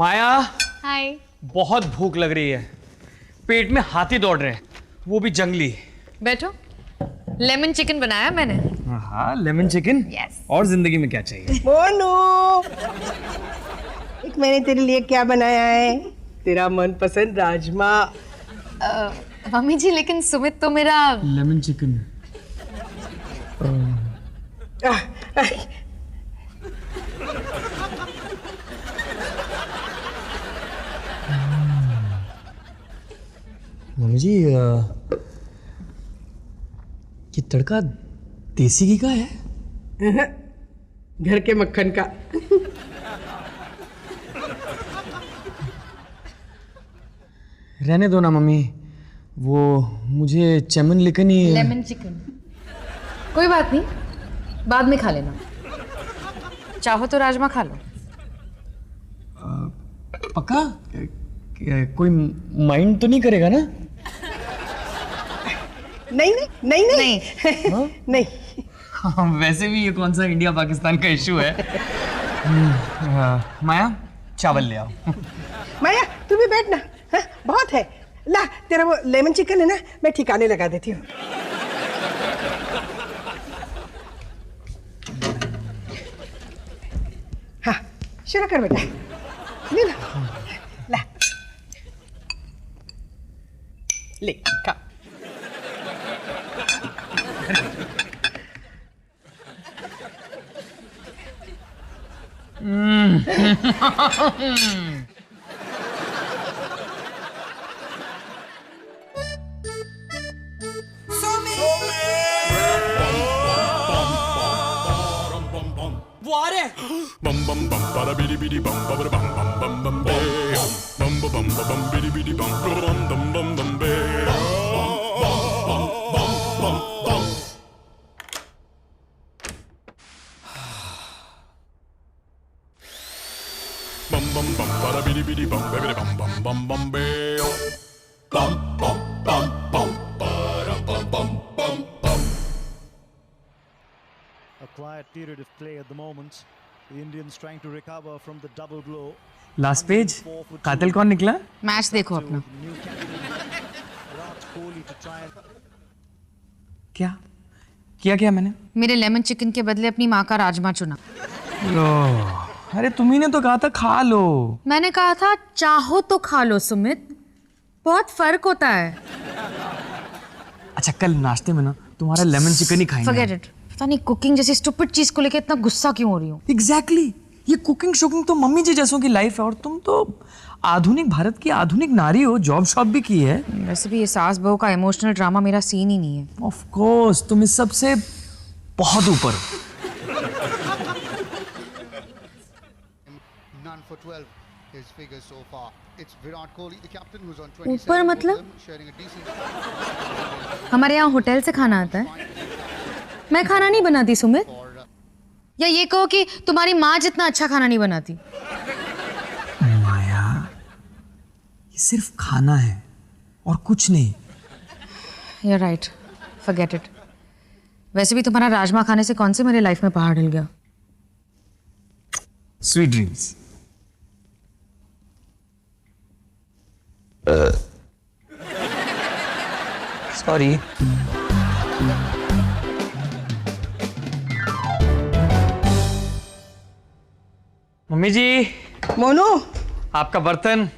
माया, हाय। बहुत भूख लग रही है, पेट में हाथी दौड़ रहे हैं, वो भी जंगली। बैठो, लेमन चिकन बनाया मैंने। हाँ, लेमन चिकन। Yes. और जिंदगी में क्या चाहिए? मोनू, एक मैंने तेरे लिए क्या बनाया है, तेरा मनपसंद राजमा। मम्मी जी, लेकिन सुमित तो मेरा लेमन चिकन। मम्मी जी, ये तड़का देसी घी का है? घर के मक्खन का। रहने दो ना मम्मी, वो मुझे चमन लिखन ही। Lemon chicken. कोई बात नहीं, बाद में खा लेना। चाहो तो राजमा खा लो। पक्का? कोई माइंड तो नहीं करेगा ना? नहीं नहीं नहीं नहीं हाँ? नहीं। हाँ, वैसे भी ये कौन सा इंडिया पाकिस्तान का इशू है। माया, चावल ले आओ। माया, तू भी बैठ ना। हाँ, बहुत है। ला, तेरा वो लेमन चिकन है ना, मैं ठिकाने लगा देती हूँ। हाँ, शुरू कर बेटा। ले ला, ला, ले खा। वो आ रहे हैं। bum bum bum bada bidi bidi bum bum bum bum bum bum bum bum bum bum bum bidi bidi bum bum bum bum bum bum bum bum bada bidi bidi bum bidi bum bum bum bum bum bum bum bum bada bum bum bum bum. A quiet period of play at the moment. The Indians trying to recover from the double blow. Last page, कातिल कौन निकला? Match देखो अपना। New captain Virat Kohli to try and क्या क्या मैंने? मेरे lemon chicken के बदले अपनी माँ का राजमा चुना। अरे तुम्ही ने तो कहा था खा लो। मैंने कहा था चाहो तो खा लो सुमित, बहुत फर्क होता है। अच्छा, कल नाश्ते में ना तुम्हारा लेमन चिकन ही खाएंगे। Forget it। पता नहीं कुकिंग जैसी स्टूपिड चीज को लेके इतना गुस्सा क्यों हो रही हूँ। एग्जैक्टली, ये कुकिंग शुकिंग तो मम्मी जी जैसों की लाइफ है, और तुम तो आधुनिक भारत की आधुनिक नारी हो, जॉब शॉप भी की है। वैसे भी ये सास बहू का इमोशनल ड्रामा मेरा सीन ही नहीं है। ऑफ कोर्स, तुम इस सब से बहुत ऊपर हो। None for 12 his figures so far. It's Virat Kohli, the captain, who's on 27. ऊपर मतलब? Sharing a decent हमारे यहाँ होटल से खाना आता है। मैं खाना नहीं बनाती सुमित, या ये कहो कि तुम्हारी माँ जितना अच्छा खाना नहीं बनाती। माया, ये सिर्फ खाना है और कुछ नहीं। You're right, forget it। वैसे भी तुम्हारा राजमा खाने से कौन से मेरे लाइफ में पहाड़ हिल गया। Sweet dreams. सॉरी। मम्मी जी, मोनू, आपका बर्तन।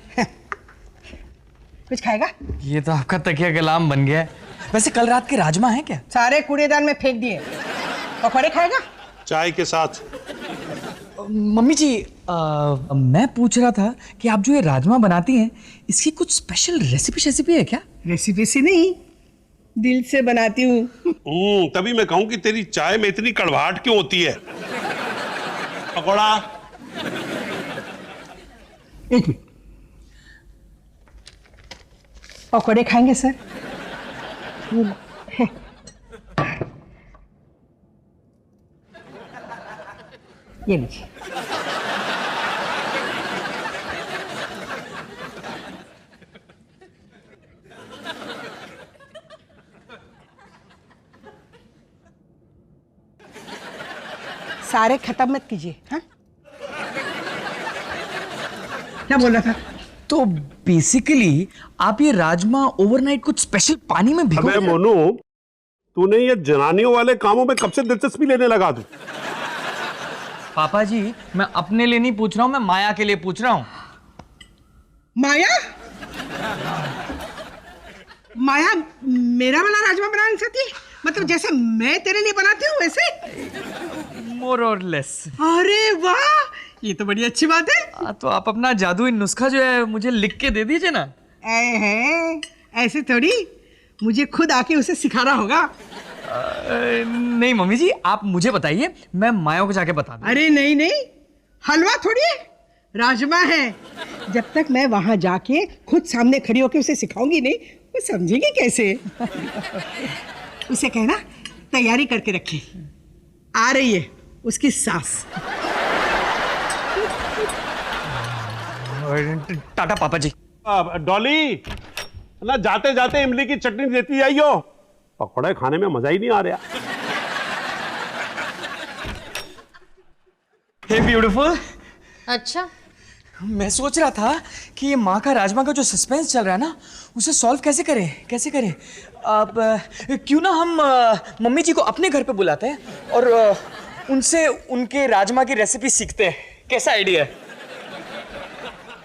कुछ खाएगा? ये तो आपका तकिया कलाम बन गया है। वैसे कल रात के राजमा है क्या? सारे कूड़ेदान में फेंक दिए। पकौड़े खाएगा? चाय के साथ। मम्मी जी, मैं पूछ रहा था कि आप जो ये राजमा बनाती हैं, इसकी कुछ स्पेशल रेसिपी है क्या? रेसिपी से नहीं, दिल से बनाती हूँ। तभी मैं कहूं कि तेरी चाय में इतनी कड़वाहट क्यों होती है। पकौड़ा। एक मिनट, पकौड़े खाएंगे सर? ये लीजिए। सारे खत्म मत कीजिए। हाँ, क्या बोल रहा था? तो बेसिकली आप ये राजमा ओवरनाइट कुछ स्पेशल पानी में भिगो अबे मोनू, तूने ये जनानियों वाले कामों में कब से दिलचस्पी लेने लगा तू? पापा जी, मैं अपने लिए नहीं पूछ रहा हूँ, मैं माया के लिए पूछ रहा हूँ। माया? माया मेरा वाला राजमा बना नहीं सकती? मतलब जैसे मैं तेरे लिए बनाती हूँ वैसे? मोर और लेस। अरे वाह, ये तो बड़ी अच्छी बात है। तो आप अपना जादुई नुस्खा जो है मुझे लिख के दे दीजिए ना। ऐसे थोड़ी, मुझे खुद आके उसे सिखाना होगा। नहीं मम्मी जी, आप मुझे बताइए, मैं माया को जाके बता दूं। अरे नहीं नहीं, हलवा थोड़ी है, राजमा है। जब तक मैं वहां जाके खुद सामने खड़ी होके उसे सिखाऊंगी नहीं, वो समझेगी कैसे? उसे कहना तैयारी करके रखे, आ रही है उसकी सास। टाटा पापा जी। डॉली, ना जाते जाते इमली की चटनी देती जाइयो, पकौड़े खाने में मजा ही नहीं आ रहा। Hey beautiful. अच्छा, मैं सोच रहा था कि ये माँ का राजमा का जो सस्पेंस चल रहा है ना, उसे सॉल्व कैसे करें। अब क्यों ना हम मम्मी जी को अपने घर पे बुलाते हैं और उनसे उनके राजमा की रेसिपी सीखते हैं। कैसा आइडिया है?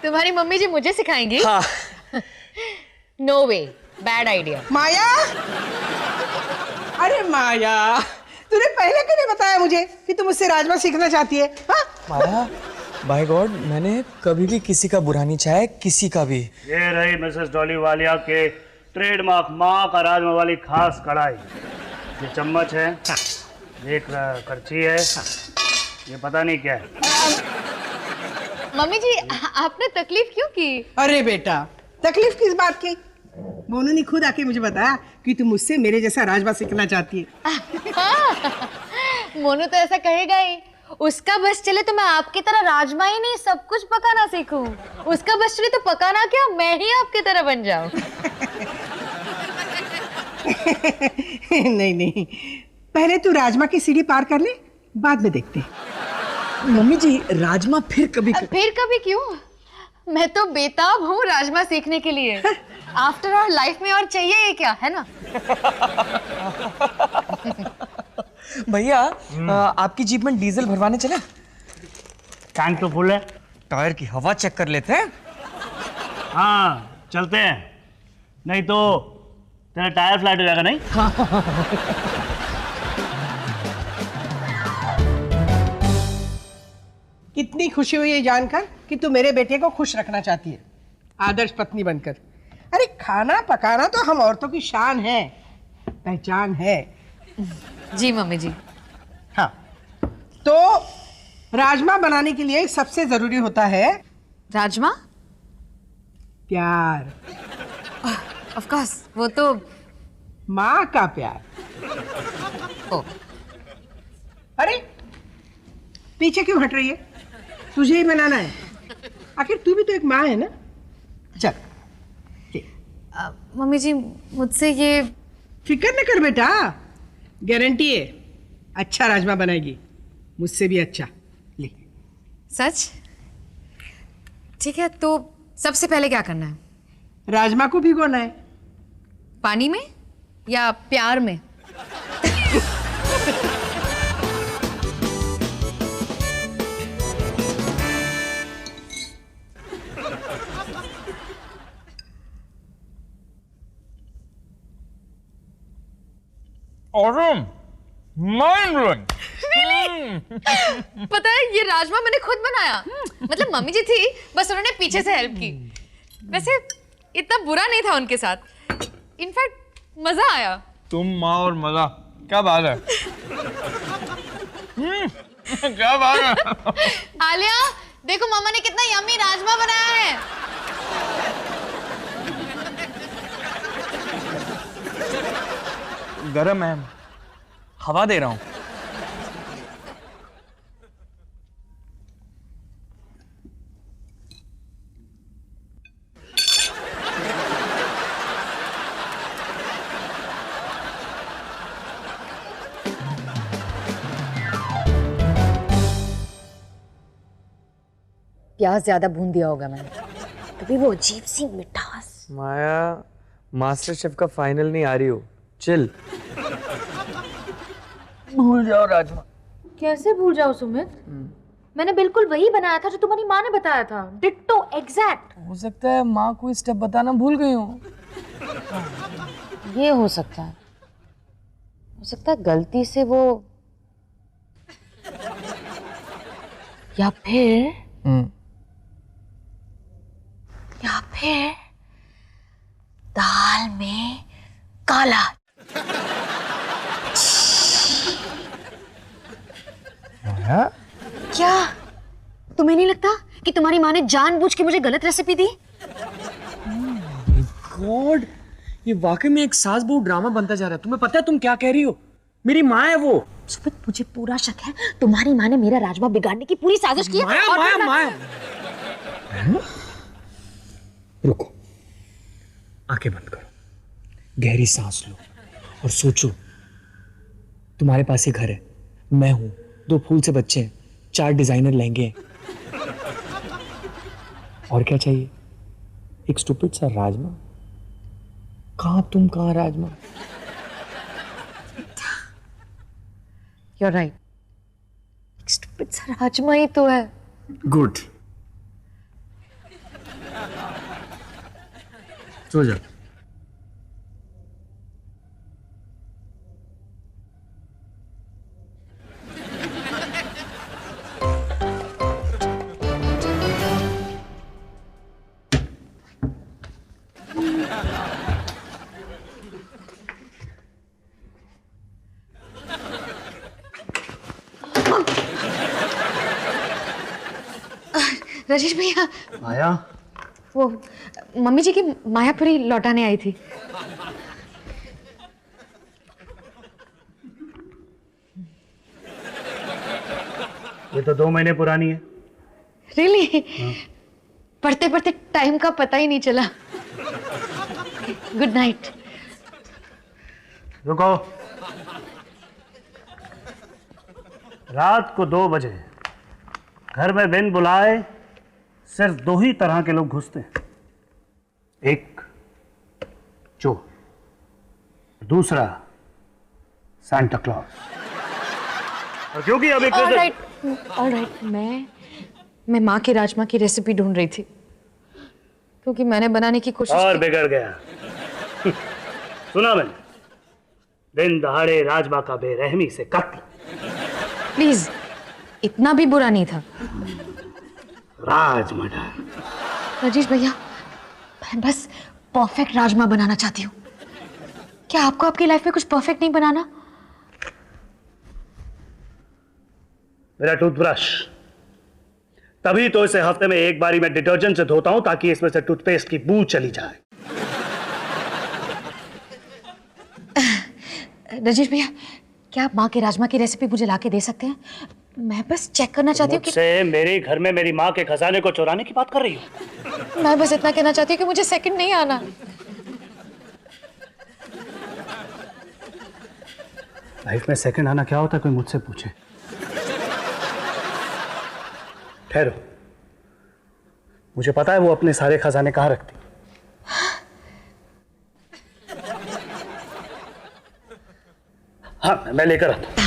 तुम्हारी मम्मी जी मुझे सिखाएंगी? हाँ। नो वे, बैड आइडिया। माया, अरे माया, तूने पहले क्यों नहीं बताया मुझे कि तुम मुझसे राजमा सीखना चाहती है? हाँ? माया, बाय गॉड, मैंने कभी भी किसी का बुरा नहीं चाहा, किसी का भी। ये रही मिसेस डॉली वालिया के ट्रेडमार्क माँ का राजमा वाली खास कढ़ाई। ये चम्मच है, ये करछी है, ये पता नहीं क्या है। मम्मी जी, आपने तकलीफ क्यों की? अरे बेटा, तकलीफ किस बात की? मोनू ने खुद आके मुझे बताया कि तुम मुझसे मेरे जैसा राजमा सीखना चाहती है। मोनू तो ऐसा कहेगा ही। उसका बस चले तो मैं आपकी तरह राजमा ही नहीं सब कुछ पकाना सीखूं। उसका बस चले तो पकाना क्या, मैं ही आपकी तरह बन जाऊं। नहीं नहीं, पहले तू राजमा की सीढ़ी पार कर ले, बाद में देखते हैं। मम्मी जी, राजमा फिर कभी क्यों? मैं तो बेताब हूँ राजमा सीखने के लिए। आफ्टर ऑल लाइफ में और चाहिए ये क्या, है ना? भैया, आपकी जीप में डीजल भरवाने चले? टैंक तो फुल है। टायर की हवा चेक कर लेते हैं। हाँ चलते हैं, नहीं तो तेरा टायर फ्लैट हो जाएगा। नहीं कितनी खुशी हुई ये जानकर कि तू मेरे बेटे को खुश रखना चाहती है, आदर्श पत्नी बनकर। अरे खाना पकाना तो हम औरतों की शान है, पहचान है। जी मम्मी जी। हाँ, तो राजमा बनाने के लिए सबसे जरूरी होता है राजमा? प्यार। ऑफ कोर्स, वो तो माँ का प्यार। ओ। अरे पीछे क्यों हट रही है? तुझे ही बनाना है, आखिर तू भी तो एक माँ है ना। चल। मम्मी जी, मुझसे ये फिक्र न कर बेटा, गारंटी है अच्छा राजमा बनाएगी, मुझसे भी अच्छा। ले। सच? ठीक है, तो सबसे पहले क्या करना है? राजमा को भिगोना है। पानी में या प्यार में? Mind blowing. पता है, ये राजमा मैंने खुद बनाया। मतलब मम्मी जी थी, बस उन्होंने पीछे से हेल्प की। वैसे इतना बुरा नहीं था उनके साथ, इनफैक्ट मजा आया। तुम माँ और मजा, क्या बात है। क्या बात है। आलिया, देखो मम्मा ने कितना यम्मी राजमा बनाया है। गरम है, हवा दे रहा हूँ। प्याज ज्यादा भून दिया होगा मैंने। तभी वो अजीब सी मिठास। माया, मास्टर शेफ का फाइनल नहीं आ रही हो, चिल। भूल जाओ राजमा। कैसे भूल जाओ सुमित? मैंने बिल्कुल वही बनाया था जो तुम्हारी माँ ने बताया था, डिट्टो एग्जैक्ट। हो सकता है माँ कोई स्टेप बताना भूल गई हो। ये हो सकता है, गलती से वो, या फिर दाल में काला। क्या तुम्हें नहीं लगता कि तुम्हारी माँ ने जानबूझ के मुझे गलत रेसिपी दी? गॉड, ये वाकई में एक सास बहू ड्रामा बनता जा रहा है। तुम्हें पता है तुम क्या कह रही हो? मेरी माँ है वो। सुमित, मुझे पूरा शक है तुम्हारी माँ ने मेरा राजमा बिगाड़ने की पूरी साजिश की है। माया, और माया, माया। रुको, आंखें बंद करो, गहरी सांस लो और सोचो। तुम्हारे पास ही घर है, मैं हूं, 2 फूल से बच्चे हैं, 4 डिजाइनर लहंगे हैं। और क्या चाहिए? एक स्टूपिड सा राजमा। कहां तुम, कहां राजमा? You're right. एक stupid सा राजमा ही तो है। गुड, सो जा। राजेश भैया, माया, वो मम्मी जी की मायापुरी लौटाने आई थी। ये तो 2 महीने पुरानी है। रियली? पढ़ते पढ़ते टाइम का पता ही नहीं चला। Good night. रुको, रात को 2 बजे घर में बिन बुलाए सिर्फ 2 ही तरह के लोग घुसते हैं, एक चोर, दूसरा सांता क्लॉज। और क्योंकि अभी ऑलराइट, मैं माँ के राजमा की रेसिपी ढूंढ रही थी, क्योंकि मैंने बनाने की कोशिश और की। बिगड़ गया। सुना मैंने, दिन दहाड़े राजमा का बेरहमी से कत्ल। प्लीज, इतना भी बुरा नहीं था। राजमर्डर। राजेश भैया, मैं बस परफेक्ट राजमा बनाना चाहती हूँ। क्या आपको आपकी लाइफ में कुछ परफेक्ट नहीं बनाना? मेरा टूथब्रश, तभी तो इसे हफ्ते में 1 बारी मैं डिटर्जेंट से धोता हूं ताकि इसमें से टूथपेस्ट की बू चली जाए। राजेश भैया, क्या आप माँ के राजमा की रेसिपी मुझे लाके दे सकते हैं? मैं बस चेक करना चाहती हूँ कि मुझसे मेरे घर में मेरी माँ के खजाने को चुराने की बात कर रही हो? मैं बस इतना कहना चाहती हूँ कि मुझे सेकंड नहीं आना। लाइफ में सेकंड आना क्या होता है, कोई मुझसे पूछे। ठहरो, मुझे पता है वो अपने सारे खजाने कहाँ रखती। हाँ, मैं लेकर आता हूं।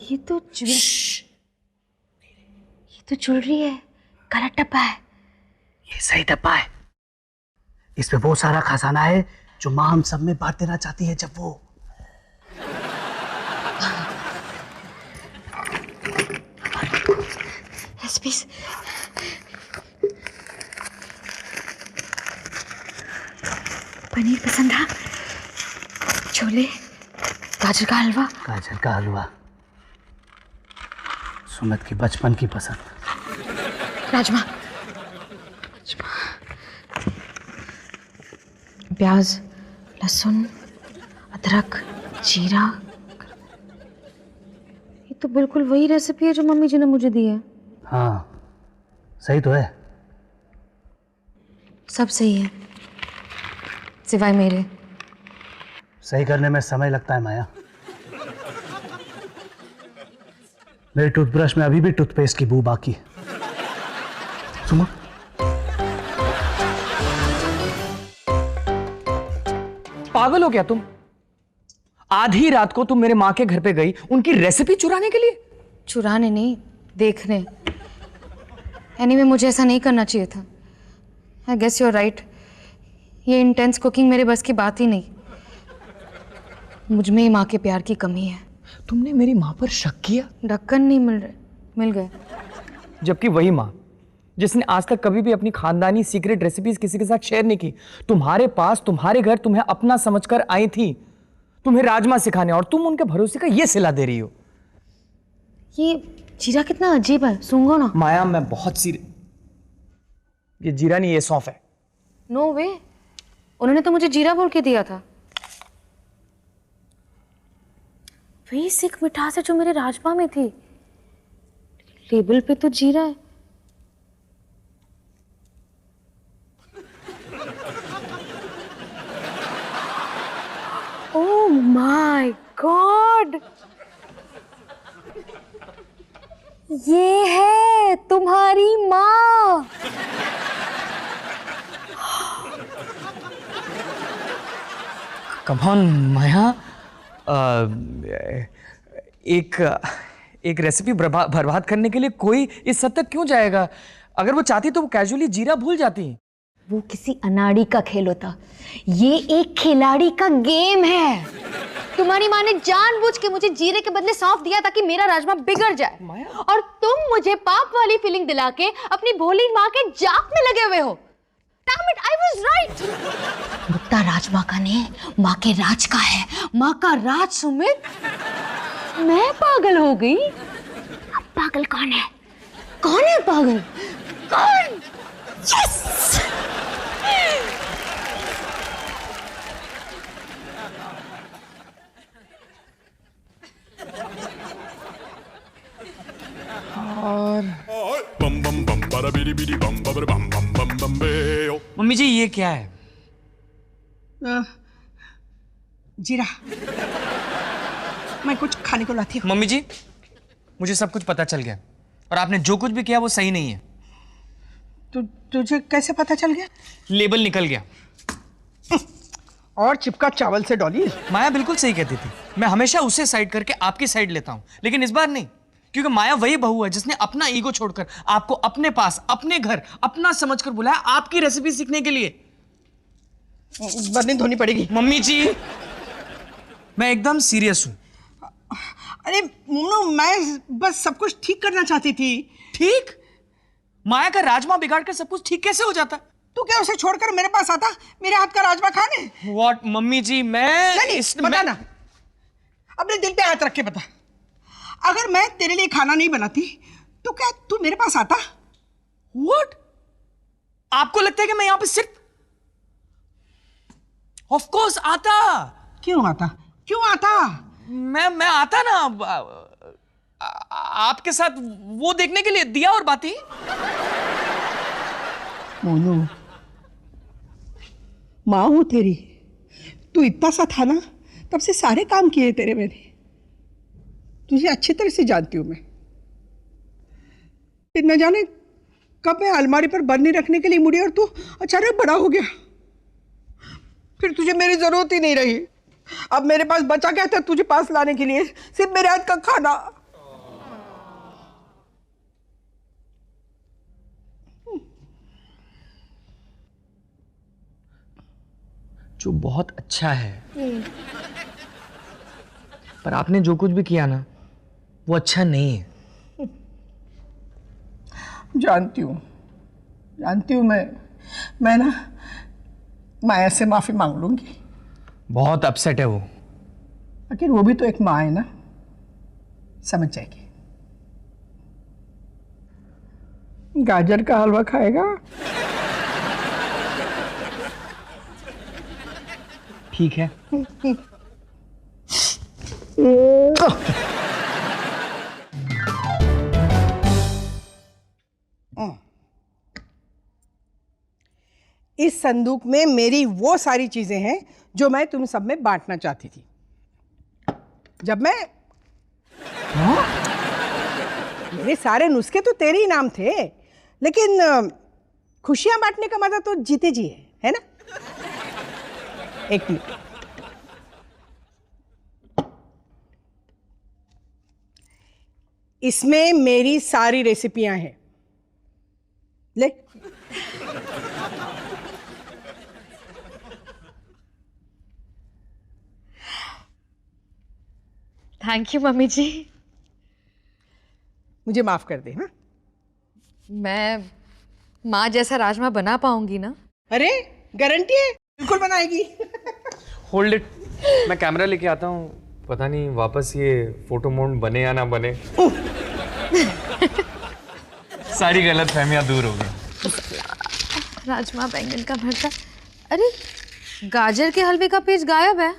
ये तो ज्वेलरी है, काला टप्पा है। ये सही डब्बा है, इसमें वो सारा खजाना है जो माँ हम सब में बांट देना चाहती है जब वो। रेसिपीज पनीर पसंद है, छोले, गाजर का हलवा। गाजर का हलवा सुमित की बचपन की पसंद। राजमा, प्याज, लहसुन, अदरक, जीरा। ये तो बिल्कुल वही रेसिपी है जो मम्मी जी ने मुझे दी है। हाँ सही तो है। सब सही है सिवाय मेरे। सही करने में समय लगता है माया। मेरे टूथब्रश में अभी भी टूथपेस्ट की बू बाकी है। सुनो, पागल हो क्या तुम? आधी रात को तुम मेरे माँ के घर पे गई उनकी रेसिपी चुराने के लिए? चुराने नहीं, देखने। एनीवे मुझे ऐसा नहीं करना चाहिए था। I guess you are right. ये इंटेंस कुकिंग मेरे बस की बात ही नहीं। मुझ में ही माँ के प्यार की कमी है। तुमने मेरी माँ पर शक किया? ढक्कन नहीं मिल रहे, मिल गए। जबकि वही माँ जिसने आज तक कभी भी अपनी खानदानी सीक्रेट रेसिपीज किसी के साथ शेयर नहीं की, तुम्हारे पास, तुम्हारे घर तुम्हें अपना समझकर आई थी, तुम्हें राजमा सिखाने, और तुम उनके भरोसे का ये सिला दे रही हो। ये जीरा कितना अजीब है, सूंघो ना। माया मैं बहुत ये जीरा नहीं, ये सौंफ है। नो वे, उन्होंने तो मुझे जीरा बोल के दिया था। वही सिख मिठास है जो मेरे राजमा में थी। लेबल पे तो जीरा है। ओह माय गॉड, ये है तुम्हारी माँ। कम ऑन माया, एक रेसिपी बर्बाद करने के लिए कोई इस हद तक क्यों जाएगा? अगर वो चाहती तो वो कैजुअली जीरा भूल जाती। वो किसी अनाड़ी का खेल होता, ये एक खिलाड़ी का गेम है। तुम्हारी माँ ने जानबूझ के मुझे जीरे के बदले सौंफ दिया ताकि मेरा राजमा बिगड़ जाए, और तुम मुझे पाप वाली फीलिंग दिला के अपनी भोली माँ के जाप में लगे हुए हो। Damn it, I was right। मुद्दा राजमा का नहीं, माँ के राज का है। माँ का राज सुमित। मैं पागल हो गई। अब पागल कौन है? कौन है पागल? कौन? Yes! Bum bum bum bara bidi bidi bum bara bum bum bum bum beo. Mummy ji ये क्या है? जीरा, मैं कुछ खाने को लाती हूँ। मम्मी जी मुझे सब कुछ पता चल गया, और आपने जो कुछ भी किया वो सही नहीं है। तुझे कैसे पता चल गया? लेबल निकल गया। और चिपका चावल से डॉली। माया बिल्कुल सही कहती थी, मैं हमेशा उसे साइड करके आपकी साइड लेता हूँ, लेकिन इस बार नहीं, क्योंकि माया वही बहू है जिसने अपना ईगो छोड़कर आपको अपने पास, अपने घर, अपना समझकर बुलाया आपकी रेसिपी सीखने के लिए। बर्तन धोनी पड़ेगी। मम्मी जी मैं एकदम सीरियस हूँ। अरे मोनू, मैं बस सब कुछ ठीक करना चाहती थी। ठीक? माया का राजमा बिगाड़ कर सब कुछ ठीक कैसे हो जाता? तू क्या उसे छोड़कर मेरे पास आता मेरे हाथ का राजमा खाने? What, मम्मी जी मैं बता ना, अपने दिल पे हाथ रख के बता। अगर मैं तेरे लिए खाना नहीं बनाती तो क्या तू मेरे पास आता? What? आपको लगता है कि मैं यहां पे सिर्फ? Of course आता। क्यों आता? क्यों आता? मैं आता ना आपके साथ वो देखने के लिए, दिया और बाती। मोनू, माँ हूं तेरी, तू इतना सा था ना, तब से सारे काम किए तेरे मैंने। तुझे अच्छी तरह से जानती हूं मैं। फिर न जाने कब मैं अलमारी पर बर्नी रखने के लिए मुड़ी और तू अचानक बड़ा हो गया। फिर तुझे मेरी जरूरत ही नहीं रही। अब मेरे पास बचा क्या था तुझे पास लाने के लिए? सिर्फ मेरे हाथ का खाना। जो बहुत अच्छा है। पर आपने जो कुछ भी किया ना, वो अच्छा नहीं है। जानती हूँ मैं ना माया से माफी मांग लूंगी। बहुत अपसेट है वो। आखिर वो भी तो एक माँ है ना, समझ जाएगी। गाजर का हलवा खाएगा? ठीक है। इस संदूक में मेरी वो सारी चीजें हैं जो मैं तुम सब में बांटना चाहती थी। जब मैं मेरे सारे नुस्खे तो तेरे ही नाम थे, लेकिन खुशियां बांटने का मजा तो जीते जी है ना? एक मिनट, इसमें मेरी सारी रेसिपियां हैं, ले। थैंक यू मम्मी जी। मुझे माफ कर दे। हाँ, मैं माँ जैसा राजमा बना पाऊंगी ना? अरे गारंटी है, बिल्कुल बनाएगी। होल्ड इट, मैं कैमरा लेके आता हूँ। पता नहीं वापस ये फोटो मोड बने या ना बने। सारी गलतफहमियां दूर हो गई। राजमा बैंगन का भरता। अरे गाजर के हलवे का पेज गायब है।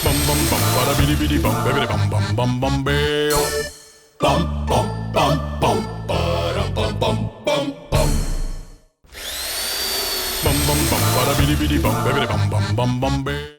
Bum bum bum bada bidi bidi bum bidi bum bum bum bum beo. Bum bum bum bum bada bum bum bum bum. Bum bum bum bada bidi bidi bum bidi bum bum bum bum beo.